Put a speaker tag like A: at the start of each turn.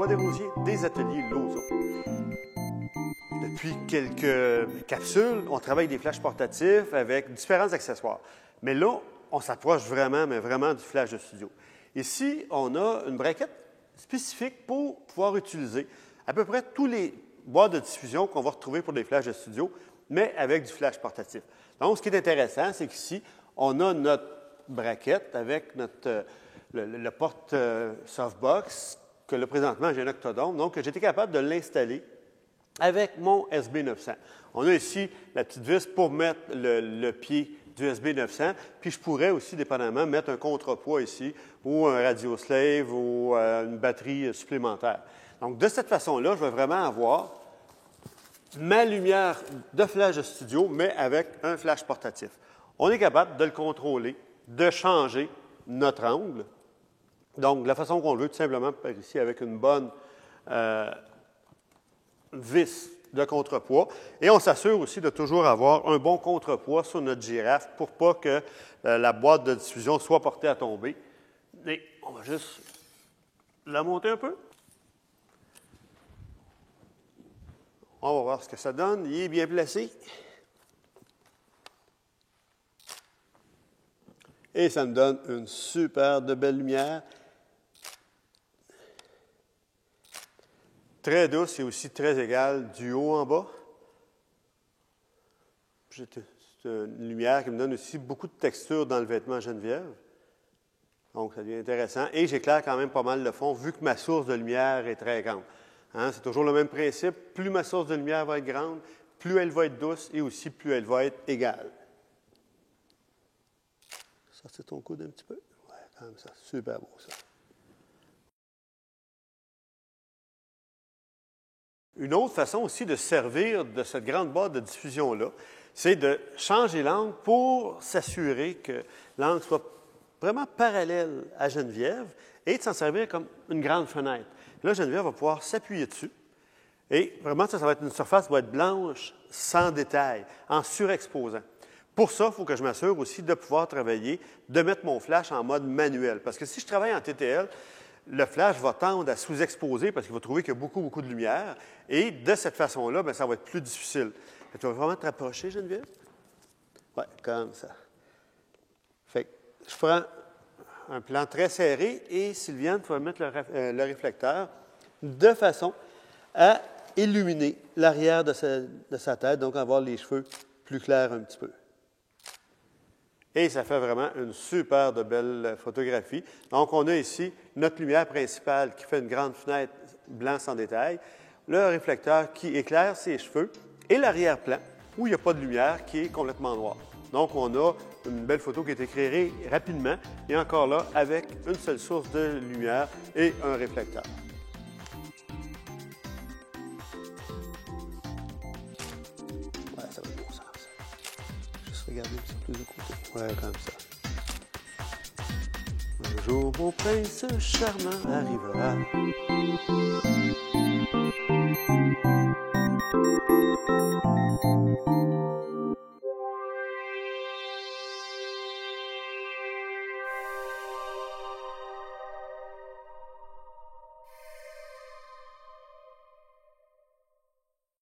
A: François Desrosiers des Ateliers Lauson. Depuis quelques capsules, on travaille des flashs portatifs avec différents accessoires. Mais là, on s'approche vraiment, mais vraiment du flash de studio. Ici, on a une braquette spécifique pour pouvoir utiliser à peu près tous les boîtes de diffusion qu'on va retrouver pour des flashs de studio, mais avec du flash portatif. Donc, ce qui est intéressant, c'est qu'ici, on a notre braquette avec le porte softbox que là, présentement, j'ai un Octodome. Donc, j'ai été capable de l'installer avec mon SB900. On a ici la petite vis pour mettre le pied du SB900, puis je pourrais aussi, dépendamment, mettre un contrepoids ici ou un radio slave ou une batterie supplémentaire. Donc, de cette façon-là, je vais vraiment avoir ma lumière de flash de studio, mais avec un flash portatif. On est capable de le contrôler, de changer notre angle. Donc, de la façon qu'on le veut, tout simplement par ici, avec une bonne vis de contrepoids. Et on s'assure aussi de toujours avoir un bon contrepoids sur notre girafe pour pas que la boîte de diffusion soit portée à tomber. Et on va juste la monter un peu. On va voir ce que ça donne. Il est bien placé. Et ça me donne une super de belle lumière. Très douce et aussi très égale du haut en bas. C'est une lumière qui me donne aussi beaucoup de texture dans le vêtement Geneviève. Donc, ça devient intéressant. Et j'éclaire quand même pas mal le fond, vu que ma source de lumière est très grande. Hein, c'est toujours le même principe. Plus ma source de lumière va être grande, plus elle va être douce et aussi plus elle va être égale. Sortir ton coude un petit peu. Oui, comme ça. Super beau, ça. Une autre façon aussi de servir de cette grande boîte de diffusion-là, c'est de changer l'angle pour s'assurer que l'angle soit vraiment parallèle à Geneviève et de s'en servir comme une grande fenêtre. Là, Geneviève va pouvoir s'appuyer dessus et vraiment, ça va être une surface qui va être blanche, sans détail, en surexposant. Pour ça, il faut que je m'assure aussi de pouvoir travailler, de mettre mon flash en mode manuel. Parce que si je travaille en TTL, le flash va tendre à sous-exposer parce qu'il va trouver qu'il y a beaucoup, beaucoup de lumière. Et de cette façon-là, bien, ça va être plus difficile. Tu vas vraiment te rapprocher, Geneviève? Oui, comme ça. Fait que je prends un plan très serré et Sylviane, tu vas mettre le réflecteur de façon à illuminer l'arrière de sa tête, donc avoir les cheveux plus clairs un petit peu. Et ça fait vraiment une super de belle photographie. Donc, on a ici notre lumière principale qui fait une grande fenêtre blanc sans détail, le réflecteur qui éclaire ses cheveux et l'arrière-plan où il n'y a pas de lumière qui est complètement noir. Donc, on a une belle photo qui est éclairée rapidement et encore là avec une seule source de lumière et un réflecteur. Ouais, ça va être bon ça. Juste regarder un petit peu plus de côté. Ouais, comme ça. Un jour, mon prince charmant arrivera.